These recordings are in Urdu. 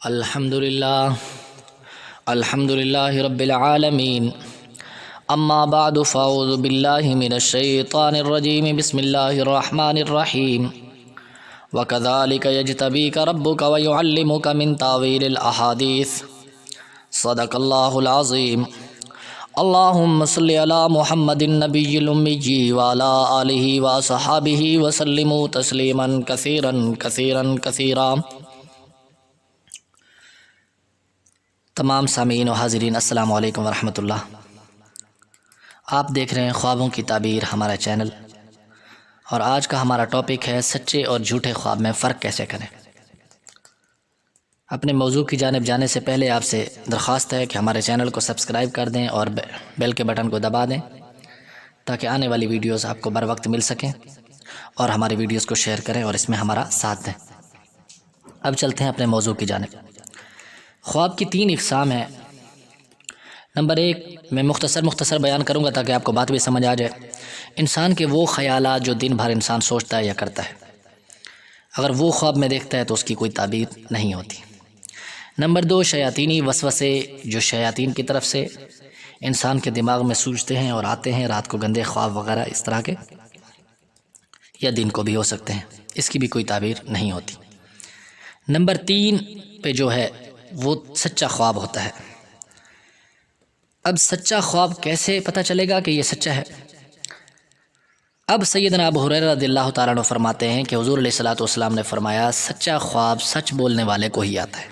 الحمدللہ رب العالمین اما بعد فاعوذ باللہ من الشیطان الرجیم بسم اللہ الرحمن الرحیم وکذالک یجتبیک ربک ویعلمک من تاویل الاحادیث صدق اللہ العظیم اللہم صلی علی محمد النبی الامی وعلی آلہ وصحابہ وسلموا تسلیما کثیرا کثیرا کثیرا۔ تمام سامعین و حاضرین السلام علیکم ورحمۃ اللہ۔ آپ دیکھ رہے ہیں خوابوں کی تعبیر ہمارا چینل، اور آج کا ہمارا ٹاپک ہے سچے اور جھوٹے خواب میں فرق کیسے کریں۔ اپنے موضوع کی جانب جانے سے پہلے آپ سے درخواست ہے کہ ہمارے چینل کو سبسکرائب کر دیں اور بیل کے بٹن کو دبا دیں تاکہ آنے والی ویڈیوز آپ کو بر وقت مل سکیں، اور ہماری ویڈیوز کو شیئر کریں اور اس میں ہمارا ساتھ دیں۔ اب چلتے ہیں اپنے موضوع کی جانب۔ خواب کی 3 اقسام ہیں۔ نمبر 1 میں مختصر بیان کروں گا تاکہ آپ کو بات بھی سمجھ آ جائے۔ انسان کے وہ خیالات جو دن بھر انسان سوچتا ہے یا کرتا ہے، اگر وہ خواب میں دیکھتا ہے تو اس کی کوئی تعبیر نہیں ہوتی۔ نمبر 2 شیاطینی وسوسے جو شیاطین کی طرف سے انسان کے دماغ میں سوچتے ہیں اور آتے ہیں رات کو، گندے خواب وغیرہ اس طرح کے، یا دن کو بھی ہو سکتے ہیں، اس کی بھی کوئی تعبیر نہیں ہوتی۔ نمبر 3 پہ جو ہے وہ سچا خواب ہوتا ہے۔ اب سچا خواب کیسے پتہ چلے گا کہ یہ سچا ہے؟ اب سیدنا ابو ہریرہ رضی اللہ تعالیٰ عنہ فرماتے ہیں کہ حضور علیہ الصلوۃ والسلام نے فرمایا سچا خواب سچ بولنے والے کو ہی آتا ہے۔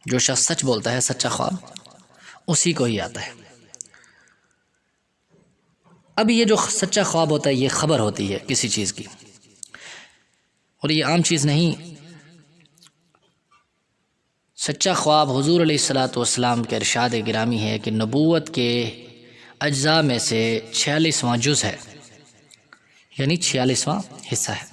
جو شخص سچ بولتا ہے سچا خواب اسی کو ہی آتا ہے۔ اب یہ جو سچا خواب ہوتا ہے یہ خبر ہوتی ہے کسی چیز کی، اور یہ عام چیز نہیں۔ سچا خواب حضور علیہ الصلوۃ والسلام کے ارشاد گرامی ہے کہ نبوت کے اجزاء میں سے 46واں جز ہے، یعنی 46واں حصہ ہے۔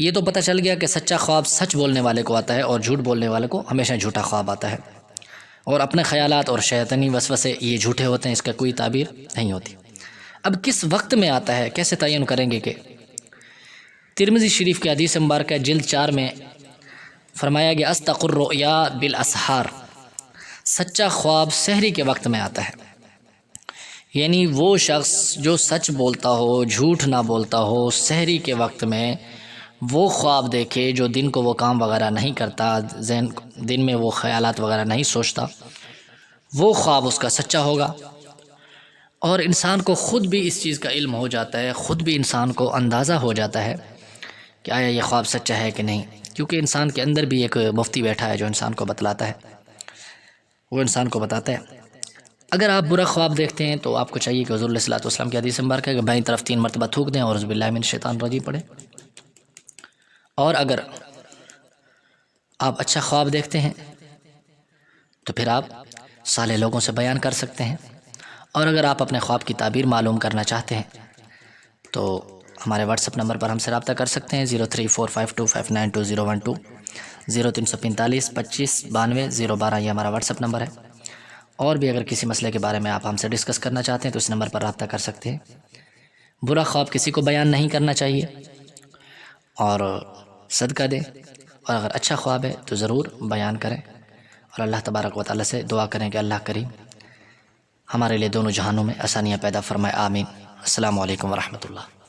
یہ تو پتہ چل گیا کہ سچا خواب سچ بولنے والے کو آتا ہے اور جھوٹ بولنے والے کو ہمیشہ جھوٹا خواب آتا ہے، اور اپنے خیالات اور شیطانی وسوسے یہ جھوٹے ہوتے ہیں، اس کا کوئی تعبیر نہیں ہوتی۔ اب کس وقت میں آتا ہے کیسے تعین کریں گے؟ کہ ترمذی شریف کے حدیث مبارکہ جلد 4 میں فرمایا گیا اصدق الرؤیا بالاسحار، سچا خواب سحری کے وقت میں آتا ہے۔ یعنی وہ شخص جو سچ بولتا ہو، جھوٹ نہ بولتا ہو، سحری کے وقت میں وہ خواب دیکھے، جو دن کو وہ کام وغیرہ نہیں کرتا، دن میں وہ خیالات وغیرہ نہیں سوچتا، وہ خواب اس کا سچا ہوگا۔ اور انسان کو خود بھی اس چیز کا علم ہو جاتا ہے، خود بھی انسان کو اندازہ ہو جاتا ہے کہ آیا یہ خواب سچا ہے کہ نہیں، کیونکہ انسان کے اندر بھی ایک مفتی بیٹھا ہے جو انسان کو بتلاتا ہے، وہ انسان کو بتاتا ہے۔ اگر آپ برا خواب دیکھتے ہیں تو آپ کو چاہیے کہ حضور علیہ الصلوۃ والسلام کی حدیث مبارکہ ہے کہ بائیں طرف 3 مرتبہ تھوک دیں اور اعوذ باللہ من الشیطان الرجیم پڑھیں۔ اور اگر آپ اچھا خواب دیکھتے ہیں تو پھر آپ صالح لوگوں سے بیان کر سکتے ہیں، اور اگر آپ اپنے خواب کی تعبیر معلوم کرنا چاہتے ہیں تو ہمارے واٹس ایپ نمبر پر ہم سے رابطہ کر سکتے ہیں 03452592012 0345 25 92 012، یہ ہمارا واٹس ایپ نمبر ہے۔ اور بھی اگر کسی مسئلے کے بارے میں آپ ہم سے ڈسکس کرنا چاہتے ہیں تو اس نمبر پر رابطہ کر سکتے ہیں۔ برا خواب کسی کو بیان نہیں کرنا چاہیے، اور صدقہ دیں، اور اگر اچھا خواب ہے تو ضرور بیان کریں، اور اللہ تبارک و تعالیٰ سے دعا کریں کہ اللہ کریم ہمارے لیے دونوں جہانوں میں آسانیاں پیدا فرمائے، آمین۔ السلام علیکم ورحمۃ اللہ۔